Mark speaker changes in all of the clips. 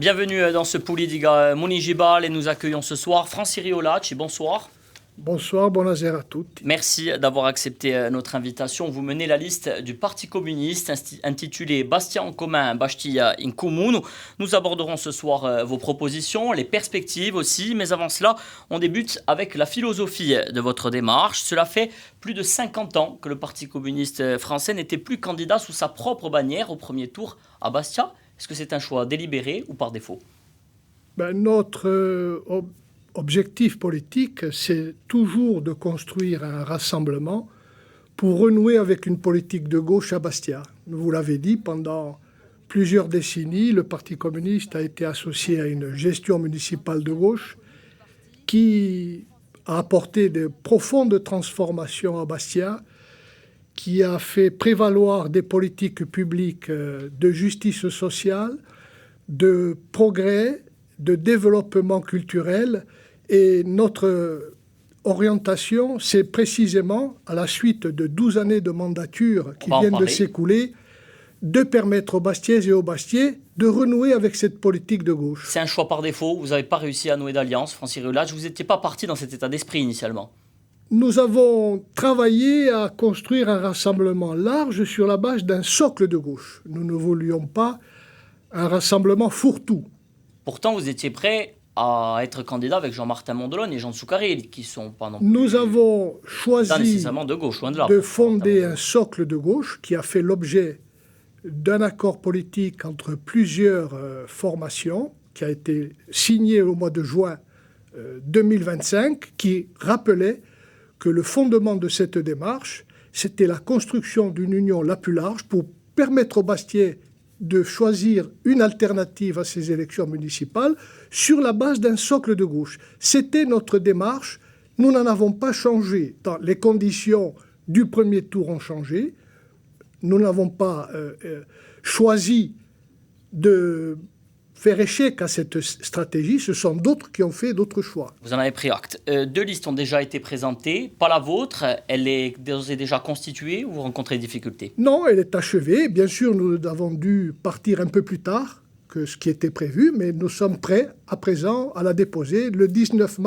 Speaker 1: Bienvenue dans ce Polidiga Munijibal et nous accueillons ce soir Francis Riolacci. Bonsoir.
Speaker 2: Bonsoir, buonasera a tutti.
Speaker 1: Merci d'avoir accepté notre invitation. Vous menez la liste du Parti communiste intitulée Bastia en commun, Bastia in comune. Nous aborderons ce soir vos propositions, les perspectives aussi. Mais avant cela, on débute avec la philosophie de votre démarche. Cela fait plus de 50 ans que le Parti communiste français n'était plus candidat sous sa propre bannière au premier tour à Bastia. Est-ce que c'est un choix délibéré ou par défaut ?
Speaker 2: Notre objectif politique, c'est toujours de construire un rassemblement pour renouer avec une politique de gauche à Bastia. Vous l'avez dit, pendant plusieurs décennies, le Parti communiste a été associé à une gestion municipale de gauche qui a apporté de profondes transformations à Bastia, qui a fait prévaloir des politiques publiques de justice sociale, de progrès, de développement culturel. Et notre orientation, c'est précisément, à la suite de 12 années de mandature qui viennent de s'écouler, de permettre aux Bastiaises et aux Bastiais de renouer avec cette politique de gauche.
Speaker 1: C'est un choix par défaut. Vous n'avez pas réussi à nouer d'alliance, Francis Riolacci. Vous n'étiez pas parti dans cet état d'esprit initialement.
Speaker 2: Nous avons travaillé à construire un rassemblement large sur la base d'un socle de gauche. Nous ne voulions pas un rassemblement fourre-tout.
Speaker 1: Pourtant, vous étiez prêt à être candidat avec Jean-Martin Mondolone et Jean Tsoukarí, qui sont pas non plus...
Speaker 2: Nous avons choisi
Speaker 1: de gauche, loin de là,
Speaker 2: de fonder un socle de gauche qui a fait l'objet d'un accord politique entre plusieurs formations, qui a été signé au mois de juin 2025, qui rappelait que le fondement de cette démarche, c'était la construction d'une union la plus large pour permettre aux Bastiais de choisir une alternative à ces élections municipales sur la base d'un socle de gauche. C'était notre démarche. Nous n'en avons pas changé. Les conditions du premier tour ont changé. Nous n'avons pas choisi de faire échec à cette stratégie. Ce sont d'autres qui ont fait d'autres choix.
Speaker 1: Vous en avez pris acte. 2 listes ont déjà été présentées. Pas la vôtre. Elle est d'ores et déjà constituée ou vous rencontrez des difficultés ?
Speaker 2: Non, elle est achevée. Bien sûr, nous avons dû partir un peu plus tard que ce qui était prévu, mais nous sommes prêts à présent à la déposer. Le 19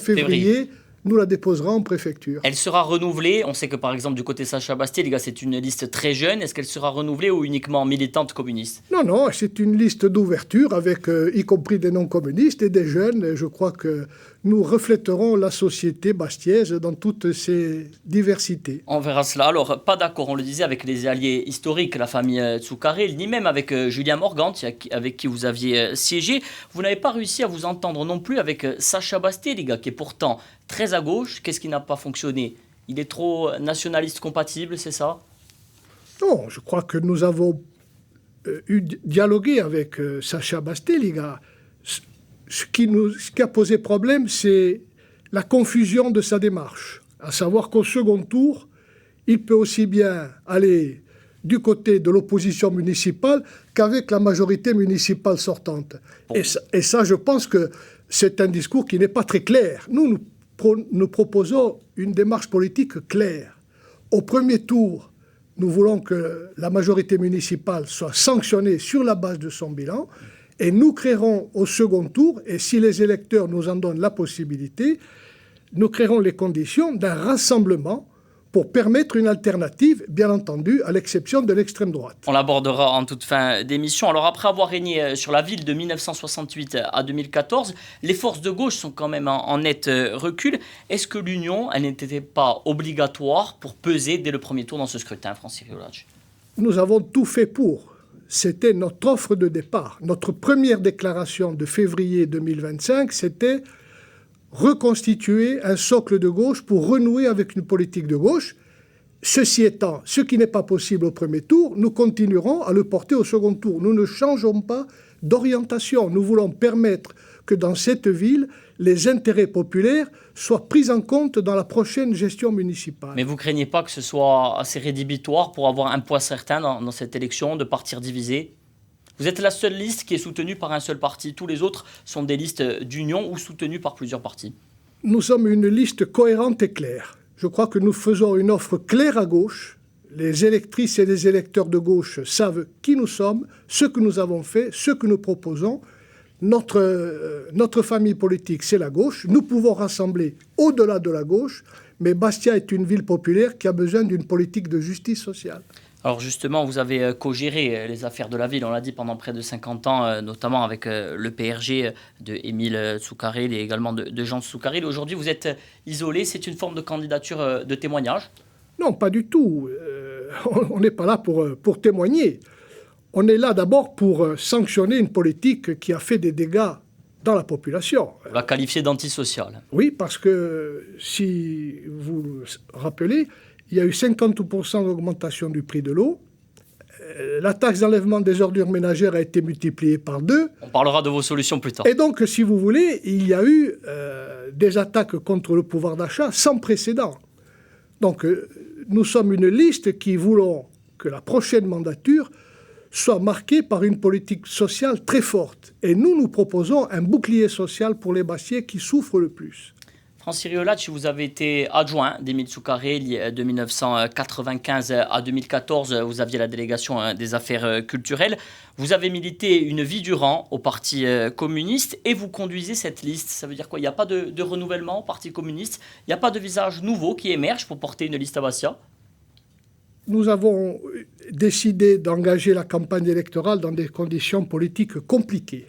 Speaker 2: février, nous la déposerons en préfecture.
Speaker 1: Elle sera renouvelée. On sait que par exemple du côté Sacha Bastié, les gars, c'est une liste très jeune. Est-ce qu'elle sera renouvelée ou uniquement militante communiste ?
Speaker 2: Non, c'est une liste d'ouverture avec y compris des non-communistes et des jeunes. Je crois que nous reflèterons la société bastiaise dans toutes ses diversités.
Speaker 1: On verra cela. Alors, pas d'accord, on le disait, avec les alliés historiques, la famille Tsoukarí, ni même avec Julien Morgante, avec qui vous aviez siégé. Vous n'avez pas réussi à vous entendre non plus avec Sacha Bastié, les gars, qui est pourtant très à gauche. Qu'est-ce qui n'a pas fonctionné ? Il est trop nationaliste compatible, c'est ça ?
Speaker 2: Non, je crois que nous avons dialogué avec Sacha Bastié, les gars. Ce qui a posé problème, c'est la confusion de sa démarche. À savoir qu'au second tour, il peut aussi bien aller du côté de l'opposition municipale qu'avec la majorité municipale sortante. Bon. Et ça, je pense que c'est un discours qui n'est pas très clair. Nous proposons une démarche politique claire. Au premier tour, nous voulons que la majorité municipale soit sanctionnée sur la base de son bilan. Et nous créerons au second tour, et si les électeurs nous en donnent la possibilité, nous créerons les conditions d'un rassemblement pour permettre une alternative, bien entendu, à l'exception de l'extrême droite.
Speaker 1: On l'abordera en toute fin d'émission. Alors après avoir régné sur la ville de 1968 à 2014, les forces de gauche sont quand même en net recul. Est-ce que l'union, elle n'était pas obligatoire pour peser dès le premier tour dans ce scrutin, Francis Riolacci ?
Speaker 2: Nous avons tout fait pour. C'était notre offre de départ. Notre première déclaration de février 2025, c'était reconstituer un socle de gauche pour renouer avec une politique de gauche. Ceci étant, ce qui n'est pas possible au premier tour, nous continuerons à le porter au second tour. Nous ne changeons pas d'orientation. Nous voulons permettre que dans cette ville, les intérêts populaires soient pris en compte dans la prochaine gestion municipale.
Speaker 1: Mais vous ne craignez pas que ce soit assez rédhibitoire pour avoir un poids certain dans cette élection, de partir divisé ? Vous êtes la seule liste qui est soutenue par un seul parti. Tous les autres sont des listes d'union ou soutenues par plusieurs partis.
Speaker 2: Nous sommes une liste cohérente et claire. Je crois que nous faisons une offre claire à gauche, les électrices et les électeurs de gauche savent qui nous sommes, ce que nous avons fait, ce que nous proposons. Notre famille politique, c'est la gauche. Nous pouvons rassembler au-delà de la gauche, mais Bastia est une ville populaire qui a besoin d'une politique de justice sociale.
Speaker 1: Alors justement, vous avez co-géré les affaires de la ville, on l'a dit, pendant près de 50 ans, notamment avec le PRG de Émile Tsoukaril et également de Jean Tsoukaril. Aujourd'hui, vous êtes isolé, c'est une forme de candidature de témoignage?
Speaker 2: Non, pas du tout. On n'est pas là pour témoigner. On est là d'abord pour sanctionner une politique qui a fait des dégâts dans la population.
Speaker 1: On l'a qualifié d'antisocial.
Speaker 2: Oui, parce que si vous vous rappelez, il y a eu 50% d'augmentation du prix de l'eau. La taxe d'enlèvement des ordures ménagères a été multipliée par 2.
Speaker 1: On parlera de vos solutions plus tard.
Speaker 2: Et donc, si vous voulez, il y a eu des attaques contre le pouvoir d'achat sans précédent. Donc, nous sommes une liste qui voulons que la prochaine mandature soit marquée par une politique sociale très forte. Et nous proposons un bouclier social pour les Bastiais qui souffrent le plus.
Speaker 1: Francis Riolacci, vous avez été adjoint d'Émile Tsoukaril de 1995 à 2014. Vous aviez la délégation des affaires culturelles. Vous avez milité une vie durant au Parti communiste et vous conduisez cette liste. Ça veut dire quoi? Il n'y a pas de renouvellement au Parti communiste? Il n'y a pas de visage nouveau qui émerge pour porter une liste à Bastia?
Speaker 2: Nous avons décidé d'engager la campagne électorale dans des conditions politiques compliquées,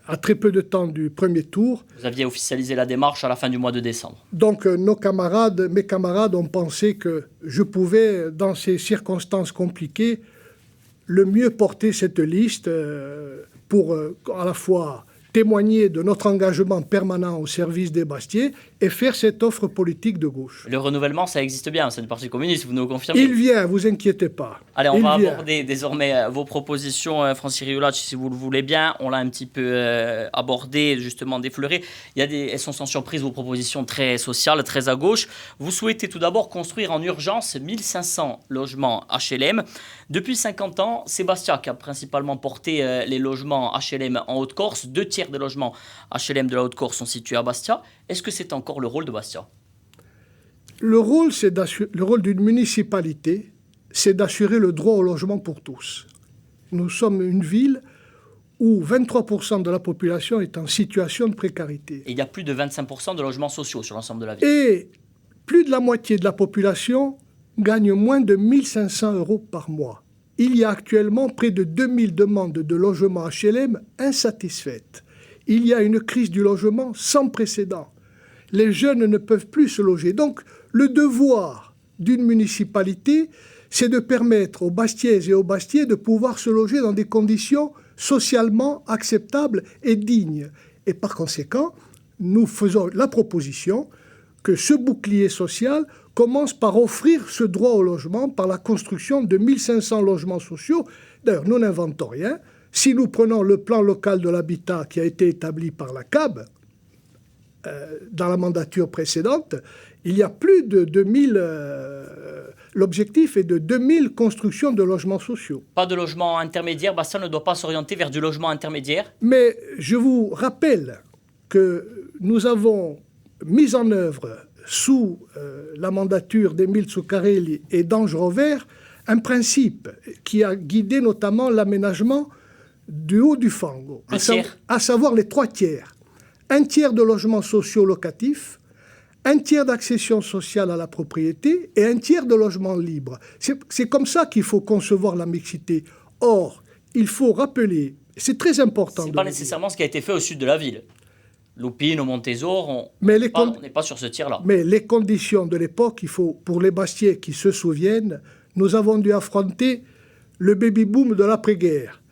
Speaker 2: à très peu de temps du premier tour.
Speaker 1: Vous aviez officialisé la démarche à la fin du mois de décembre.
Speaker 2: Donc mes camarades ont pensé que je pouvais, dans ces circonstances compliquées, le mieux porter cette liste pour à la fois témoigner de notre engagement permanent au service des Bastiais et faire cette offre politique de gauche.
Speaker 1: Le renouvellement, ça existe bien, c'est du Parti communiste, vous nous confirmez?
Speaker 2: Il vient, vous inquiétez pas.
Speaker 1: Allez, on va aborder désormais vos propositions, Francis Riolacci, si vous le voulez bien. On l'a un petit peu abordé, justement défleuré. Elles sont sans surprise vos propositions très sociales, très à gauche. Vous souhaitez tout d'abord construire en urgence 1500 logements HLM. Depuis 50 ans, c'est Bastia qui a principalement porté les logements HLM en Haute-Corse. 2 tiers des logements HLM de la Haute-Corse sont situés à Bastia. Est-ce que c'est encore le rôle de Bastia?
Speaker 2: Le rôle d'une municipalité, c'est d'assurer le droit au logement pour tous. Nous sommes une ville où 23% de la population est en situation de précarité.
Speaker 1: Et il y a plus de 25% de logements sociaux sur l'ensemble de la ville.
Speaker 2: Et plus de la moitié de la population gagne moins de 1500 € par mois. Il y a actuellement près de 2000 demandes de logements HLM insatisfaites. Il y a une crise du logement sans précédent. Les jeunes ne peuvent plus se loger. Donc, le devoir d'une municipalité, c'est de permettre aux Bastiaises et aux Bastiais de pouvoir se loger dans des conditions socialement acceptables et dignes. Et par conséquent, nous faisons la proposition que ce bouclier social commence par offrir ce droit au logement par la construction de 1500 logements sociaux. D'ailleurs, nous n'inventons rien. Si nous prenons le plan local de l'habitat qui a été établi par la CAB, dans la mandature précédente, il y a plus de 2000... l'objectif est de 2000 constructions de logements sociaux.
Speaker 1: Pas de logement intermédiaire, Bastia ne doit pas s'orienter vers du logement intermédiaire.
Speaker 2: Mais je vous rappelle que nous avons mis en œuvre, sous la mandature d'Émile Tsoukaril et d'Ange Rovert, un principe qui a guidé notamment l'aménagement du haut du Fango, à savoir les 3 tiers. 1 tiers de logements sociaux locatifs, 1 tiers d'accession sociale à la propriété et 1 tiers de logements libres. C'est comme ça qu'il faut concevoir la mixité. Or, il faut rappeler, c'est très important.
Speaker 1: Ce n'est pas nécessairement ce qui a été fait au sud de la ville. Loupine, au Montésor, on n'est pas sur ce tiers-là.
Speaker 2: Mais les conditions de l'époque, pour les Bastiais qui se souviennent, nous avons dû affronter le baby-boom de l'après-guerre.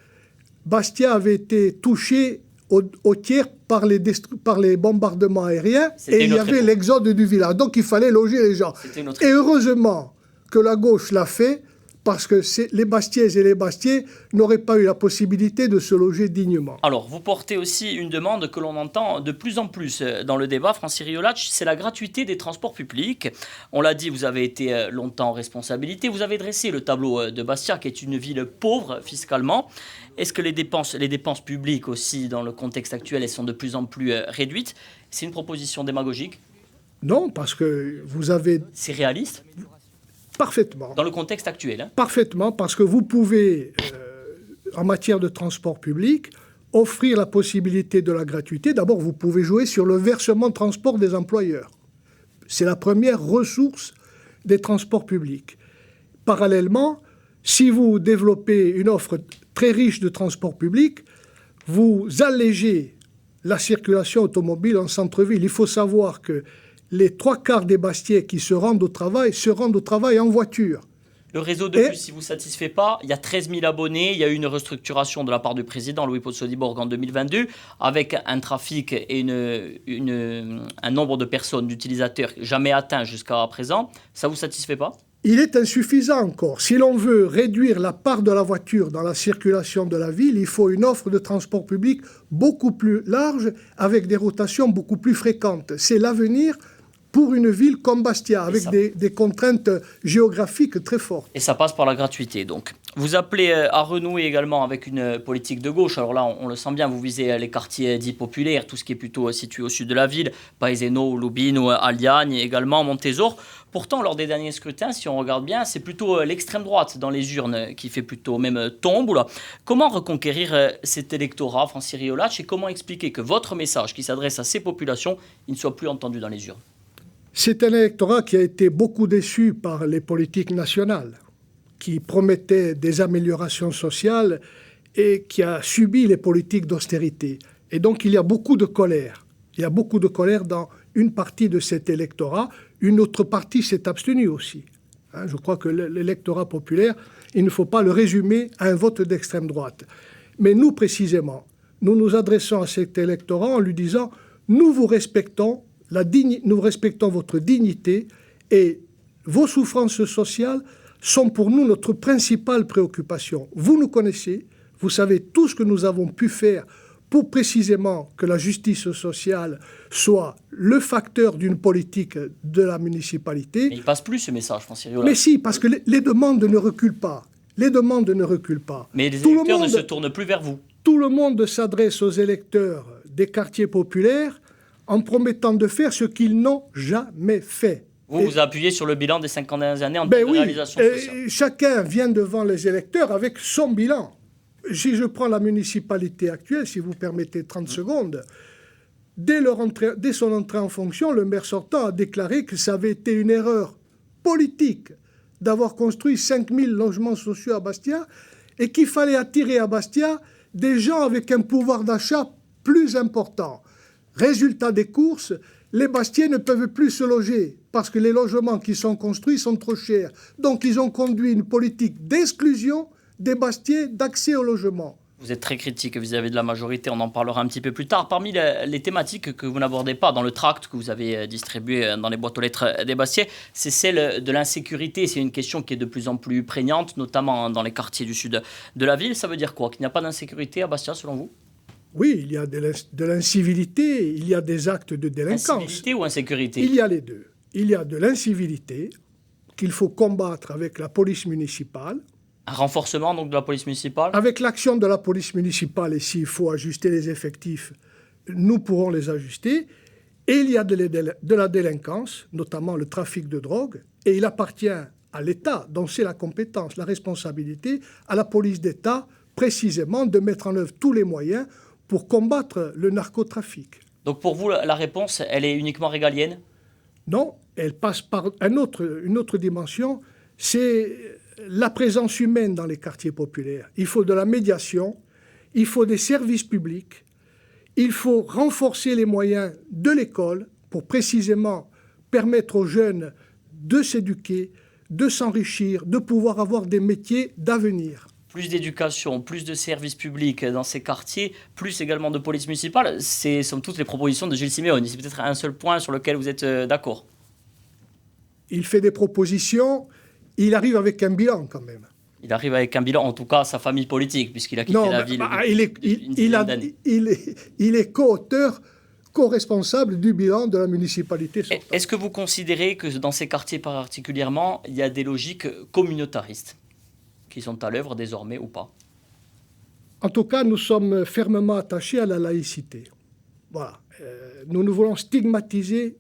Speaker 2: Bastia avait été touché au tiers par les bombardements aériens et il y avait l'exode du village. Donc il fallait loger les gens. Et heureusement que la gauche l'a fait parce que les Bastiaises et les Bastiais n'auraient pas eu la possibilité de se loger dignement.
Speaker 1: Alors, vous portez aussi une demande que l'on entend de plus en plus dans le débat, Francis Riolacci, c'est la gratuité des transports publics. On l'a dit, vous avez été longtemps en responsabilité. Vous avez dressé le tableau de Bastia, qui est une ville pauvre fiscalement. Est-ce que les dépenses publiques aussi, dans le contexte actuel, elles sont de plus en plus réduites? C'est une proposition démagogique?
Speaker 2: Non, parce que vous avez...
Speaker 1: C'est réaliste?
Speaker 2: Parfaitement.
Speaker 1: Dans le contexte actuel. Hein.
Speaker 2: Parfaitement, parce que vous pouvez, en matière de transport public, offrir la possibilité de la gratuité. D'abord, vous pouvez jouer sur le versement de transport des employeurs. C'est la première ressource des transports publics. Parallèlement, si vous développez une offre très riche de transport public, vous allégez la circulation automobile en centre-ville. Il faut savoir que les 3/4 des Bastiais qui se rendent au travail en voiture.
Speaker 1: Le réseau de bus, si vous ne satisfait pas, il y a 13 000 abonnés, il y a eu une restructuration de la part du président Louis Pozzoliborg en 2022, avec un trafic et un nombre de personnes, d'utilisateurs jamais atteint jusqu'à présent. Ça ne vous satisfait pas ?
Speaker 2: Il est insuffisant encore. Si l'on veut réduire la part de la voiture dans la circulation de la ville, il faut une offre de transport public beaucoup plus large, avec des rotations beaucoup plus fréquentes. C'est l'avenir pour une ville comme Bastia, avec des contraintes géographiques très fortes.
Speaker 1: Et ça passe par la gratuité, donc. Vous appelez à renouer également avec une politique de gauche. Alors là, on le sent bien, vous visez les quartiers dits populaires, tout ce qui est plutôt situé au sud de la ville, Paeseno, Lubino, Aliagne, également Montésor. Pourtant, lors des derniers scrutins, si on regarde bien, c'est plutôt l'extrême droite dans les urnes qui fait plutôt même tombe. Là. Comment reconquérir cet électorat, Francis Riolacci, et comment expliquer que votre message qui s'adresse à ces populations, il ne soit plus entendu dans les urnes ?
Speaker 2: C'est un électorat qui a été beaucoup déçu par les politiques nationales, qui promettaient des améliorations sociales et qui a subi les politiques d'austérité. Et donc il y a beaucoup de colère. Il y a beaucoup de colère dans une partie de cet électorat. Une autre partie s'est abstenue aussi. Je crois que l'électorat populaire, il ne faut pas le résumer à un vote d'extrême droite. Mais nous, précisément, nous nous adressons à cet électorat en lui disant « Nous vous respectons, nous respectons votre dignité et vos souffrances sociales sont pour nous notre principale préoccupation. Vous nous connaissez, vous savez tout ce que nous avons pu faire pour précisément que la justice sociale soit le facteur d'une politique de la municipalité. »
Speaker 1: Mais il ne passe plus ce message, Francis Riolacci.
Speaker 2: Mais si, parce que les demandes ne reculent pas. Les demandes ne reculent pas.
Speaker 1: Mais les électeurs ne se tournent plus vers vous.
Speaker 2: Tout le monde s'adresse aux électeurs des quartiers populaires en promettant de faire ce qu'ils n'ont jamais fait.
Speaker 1: Vous appuyez sur le bilan des 50 dernières années en termes de réalisation sociale.
Speaker 2: Chacun vient devant les électeurs avec son bilan. Si je prends la municipalité actuelle, si vous permettez 30 secondes, dès son entrée en fonction, le maire sortant a déclaré que ça avait été une erreur politique d'avoir construit 5000 logements sociaux à Bastia et qu'il fallait attirer à Bastia des gens avec un pouvoir d'achat plus important. Résultat des courses, les Bastiais ne peuvent plus se loger parce que les logements qui sont construits sont trop chers. Donc ils ont conduit une politique d'exclusion des Bastiais d'accès au logement.
Speaker 1: Vous êtes très critique vis-à-vis de la majorité, on en parlera un petit peu plus tard. Parmi les thématiques que vous n'abordez pas dans le tract que vous avez distribué dans les boîtes aux lettres des Bastiais, c'est celle de l'insécurité. C'est une question qui est de plus en plus prégnante, notamment dans les quartiers du sud de la ville. Ça veut dire quoi? Qu'il n'y a pas d'insécurité à Bastia, selon vous?
Speaker 2: Oui, il y a de l'incivilité, il y a des actes de délinquance.
Speaker 1: Incivilité ou insécurité?
Speaker 2: Il y a les deux. Il y a de l'incivilité qu'il faut combattre avec la police municipale.
Speaker 1: Un renforcement donc de la police municipale?
Speaker 2: Avec l'action de la police municipale, et s'il faut ajuster les effectifs, nous pourrons les ajuster. Et il y a de la délinquance, notamment le trafic de drogue, et il appartient à l'État, dont c'est la compétence, la responsabilité, à la police d'État, précisément, de mettre en œuvre tous les moyens pour combattre le narcotrafic.
Speaker 1: Donc pour vous, la réponse, elle est uniquement régalienne?
Speaker 2: Non, elle passe par une autre dimension, c'est la présence humaine dans les quartiers populaires. Il faut de la médiation, il faut des services publics, il faut renforcer les moyens de l'école pour précisément permettre aux jeunes de s'éduquer, de s'enrichir, de pouvoir avoir des métiers d'avenir.
Speaker 1: Plus d'éducation, plus de services publics dans ces quartiers, plus également de police municipale, ce sont toutes les propositions de Gilles Simeoni. C'est peut-être un seul point sur lequel vous êtes d'accord.
Speaker 2: Il fait des propositions, il arrive avec un bilan quand même.
Speaker 1: Il arrive avec un bilan, en tout cas sa famille politique, puisqu'il a quitté la ville.
Speaker 2: Il est co-auteur, co-responsable du bilan de la municipalité sortante.
Speaker 1: Est-ce que vous considérez que dans ces quartiers particulièrement, il y a des logiques communautaristes qui sont à l'œuvre désormais ou pas?
Speaker 2: En tout cas, nous sommes fermement attachés à la laïcité. Voilà. Nous ne voulons stigmatiser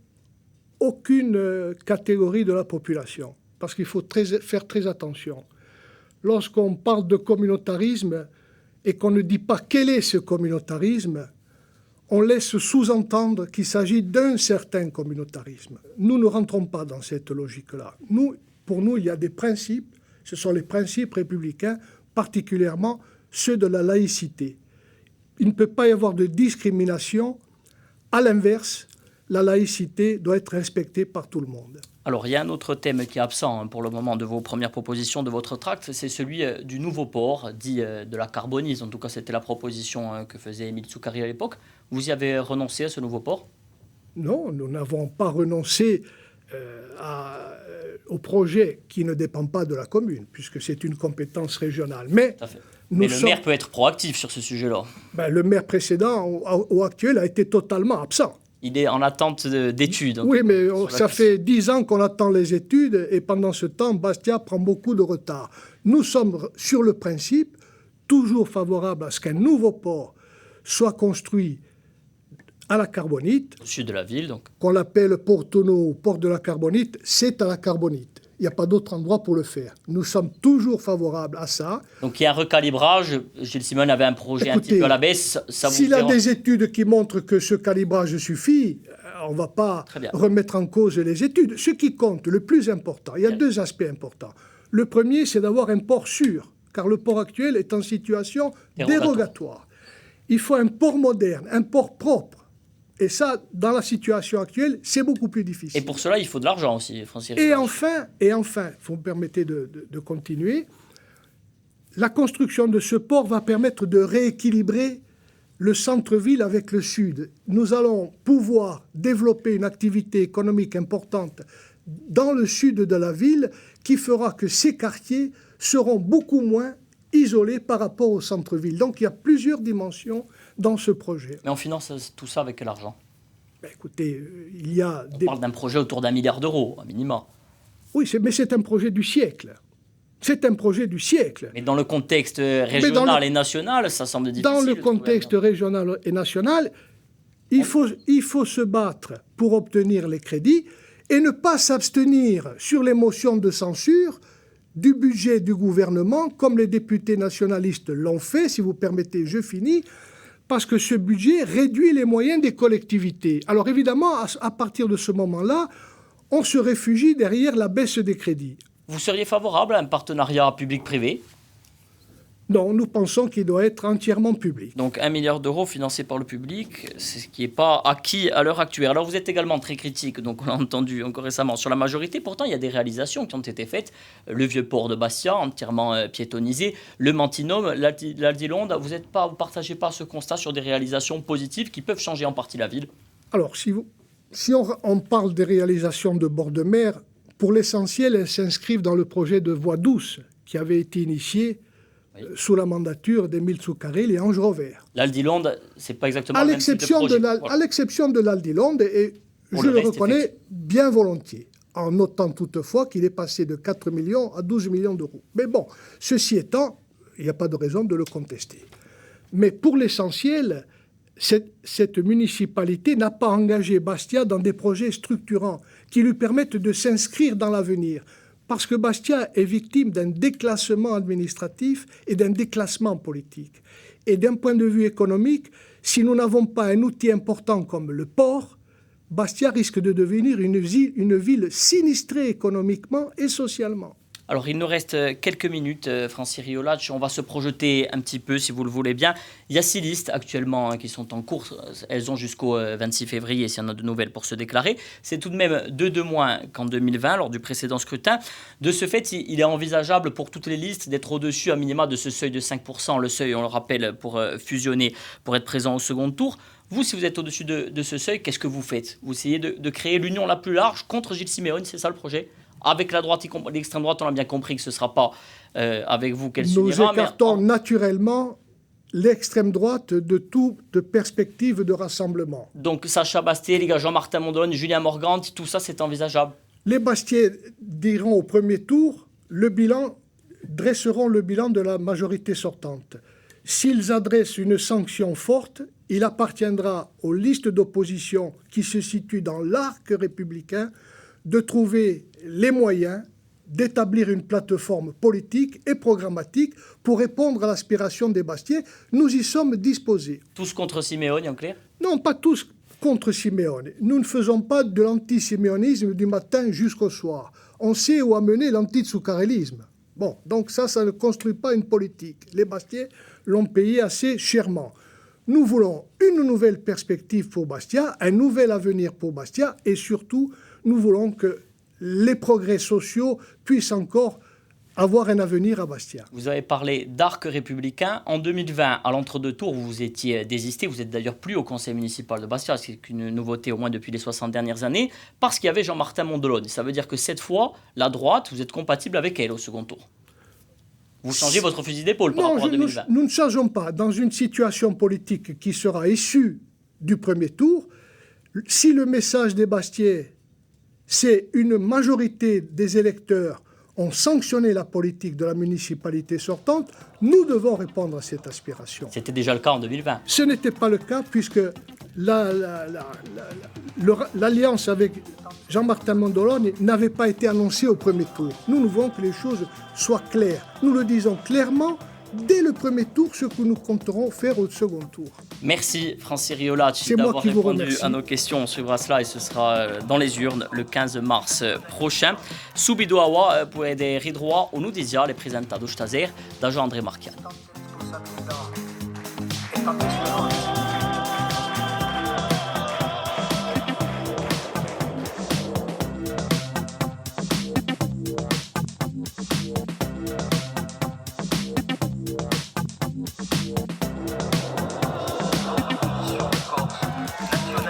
Speaker 2: aucune catégorie de la population. parce qu'il faut faire très attention. Lorsqu'on parle de communautarisme et qu'on ne dit pas quel est ce communautarisme, on laisse sous-entendre qu'il s'agit d'un certain communautarisme. Nous ne rentrons pas dans cette logique-là. Pour nous, il y a des principes, ce sont les principes républicains, particulièrement ceux de la laïcité. Il ne peut pas y avoir de discrimination. À l'inverse, la laïcité doit être respectée par tout le monde.
Speaker 1: Alors, il y a un autre thème qui est absent pour le moment de vos premières propositions, de votre tract, c'est celui du nouveau port, dit de la carbonise. En tout cas, c'était la proposition que faisait Émile Tsoukaris à l'époque. Vous y avez renoncé à ce nouveau port?
Speaker 2: Non, nous n'avons pas renoncé au projet qui ne dépend pas de la commune, puisque c'est une compétence régionale. Mais
Speaker 1: le maire peut être proactif sur ce sujet-là.
Speaker 2: Le maire précédent ou actuel a été totalement absent.
Speaker 1: Il est en attente d'études.
Speaker 2: Oui, mais ça fait 10 ans qu'on attend les études et pendant ce temps, Bastia prend beaucoup de retard. Nous sommes sur le principe toujours favorables à ce qu'un nouveau port soit construit à la Carbonite.
Speaker 1: Au sud de la ville, donc.
Speaker 2: Qu'on l'appelle Portonneau ou port de la Carbonite, c'est à la Carbonite. Il n'y a pas d'autre endroit pour le faire. Nous sommes toujours favorables à ça.
Speaker 1: Donc il y a un recalibrage. Gilles Simon avait un projet un petit peu à la baisse.
Speaker 2: S'il y a des études qui montrent que ce calibrage suffit, on ne va pas remettre en cause les études. Ce qui compte, le plus important, il y a deux aspects importants. Le premier, c'est d'avoir un port sûr, car le port actuel est en situation dérogatoire. Il faut un port moderne, un port propre. Et ça, dans la situation actuelle, c'est beaucoup plus difficile.
Speaker 1: Et pour cela, il faut de l'argent aussi, Francis.
Speaker 2: Et enfin, vous me permettez de continuer, la construction de ce port va permettre de rééquilibrer le centre-ville avec le sud. Nous allons pouvoir développer une activité économique importante dans le sud de la ville qui fera que ces quartiers seront beaucoup moins isolés par rapport au centre-ville. Donc il y a plusieurs dimensions dans ce projet.
Speaker 1: Mais on finance tout ça avec quel argent?
Speaker 2: Écoutez, il y a...
Speaker 1: On parle d'un projet autour d'1 milliard d'euros, à minima.
Speaker 2: Oui, mais c'est un projet du siècle. C'est un projet du siècle.
Speaker 1: Mais dans le contexte régional et national, ça semble difficile.
Speaker 2: Dans le contexte régional et national, il faut se battre pour obtenir les crédits et ne pas s'abstenir sur les motions de censure du budget du gouvernement, comme les députés nationalistes l'ont fait, si vous permettez, je finis, parce que ce budget réduit les moyens des collectivités. Alors évidemment, à partir de ce moment-là, on se réfugie derrière la baisse des crédits.
Speaker 1: Vous seriez favorable à un partenariat public-privé?
Speaker 2: Non, nous pensons qu'il doit être entièrement public.
Speaker 1: Donc 1 milliard d'euros financé par le public, c'est ce qui n'est pas acquis à l'heure actuelle. Alors vous êtes également très critique, donc on l'a entendu encore récemment, sur la majorité. Pourtant, il y a des réalisations qui ont été faites. Le vieux port de Bastia, entièrement piétonisé. Le Mantinum, l'Aldilonde. Vous ne partagez pas ce constat sur des réalisations positives qui peuvent changer en partie la ville?
Speaker 2: Alors, si on parle des réalisations de bord de mer, pour l'essentiel, elles s'inscrivent dans le projet de voie douce qui avait été initié sous la mandature d'Émile Tsoukaris et Ange Rovert.
Speaker 1: L'Aldilonde, c'est pas exactement le même type de projet.
Speaker 2: À l'exception de l'Aldilonde, et je le reconnais bien volontiers, en notant toutefois qu'il est passé de 4 millions à 12 millions d'euros. Mais bon, ceci étant, il n'y a pas de raison de le contester. Mais pour l'essentiel, cette municipalité n'a pas engagé Bastia dans des projets structurants qui lui permettent de s'inscrire dans l'avenir. Parce que Bastia est victime d'un déclassement administratif et d'un déclassement politique. Et d'un point de vue économique, si nous n'avons pas un outil important comme le port, Bastia risque de devenir une ville sinistrée économiquement et socialement.
Speaker 1: Alors, il nous reste quelques minutes, Francis Riolacci. On va se projeter un petit peu, si vous le voulez bien. Il y a 6 listes actuellement qui sont en cours. Elles ont jusqu'au 26 février, s'il y en a de nouvelles, pour se déclarer. C'est tout de même 2 de moins qu'en 2020, lors du précédent scrutin. De ce fait, il est envisageable pour toutes les listes d'être au-dessus, à minima, de ce seuil de 5%. Le seuil, on le rappelle, pour fusionner, pour être présent au second tour. Vous, si vous êtes au-dessus de ce seuil, qu'est-ce que vous faites? Vous essayez de créer l'union la plus large contre Gilles Simeone, c'est ça le projet? Avec la droite, l'extrême droite, on a bien compris que ce ne sera pas avec vous qu'elle s'unira.
Speaker 2: Nous écartons naturellement l'extrême droite de toute perspective de rassemblement.
Speaker 1: Donc Sacha Bastéliga, Jean-Martin Mondolone, Julien Morgante, tout ça c'est envisageable?
Speaker 2: Les Bastiais diront au premier tour, dresseront le bilan de la majorité sortante. S'ils adressent une sanction forte, il appartiendra aux listes d'opposition qui se situent dans l'arc républicain de trouver les moyens d'établir une plateforme politique et programmatique pour répondre à l'aspiration des Bastiais. Nous y sommes disposés.
Speaker 1: Tous contre Simeone, en clair?
Speaker 2: Non, pas tous contre Simeone. Nous ne faisons pas de l'antiséméonisme du matin jusqu'au soir. On sait où amener l'antitsoucarélisme. Bon, donc ça ne construit pas une politique. Les Bastiais l'ont payé assez chèrement. Nous voulons une nouvelle perspective pour Bastia, un nouvel avenir pour Bastia, et surtout, nous voulons que les progrès sociaux puissent encore avoir un avenir à Bastia.
Speaker 1: Vous avez parlé d'arc républicain. En 2020, à l'entre-deux tours, vous étiez désisté. Vous n'êtes d'ailleurs plus au conseil municipal de Bastia, c'est une nouveauté au moins depuis les 60 dernières années, parce qu'il y avait Jean-Martin Mondolone. Ça veut dire que cette fois, la droite, vous êtes compatible avec elle au second tour. Vous changez votre fusil d'épaule par rapport à 2020.
Speaker 2: Nous ne changeons pas. Dans une situation politique qui sera issue du premier tour, si le message des Bastiais, c'est une majorité des électeurs ont sanctionné la politique de la municipalité sortante, nous devons répondre à cette aspiration.
Speaker 1: C'était déjà le cas en 2020.
Speaker 2: Ce n'était pas le cas puisque l'alliance avec Jean-Martin Mondolone n'avait pas été annoncée au premier tour. Nous voulons que les choses soient claires. Nous le disons clairement dès le premier tour, ce que nous compterons faire au second tour.
Speaker 1: Merci Francis Riolacci d'avoir répondu à nos questions. On suivra cela et ce sera dans les urnes le 15 mars prochain. Subito awa puede ridroa o nudizia le presentado Stazer da Jean-André Marchian.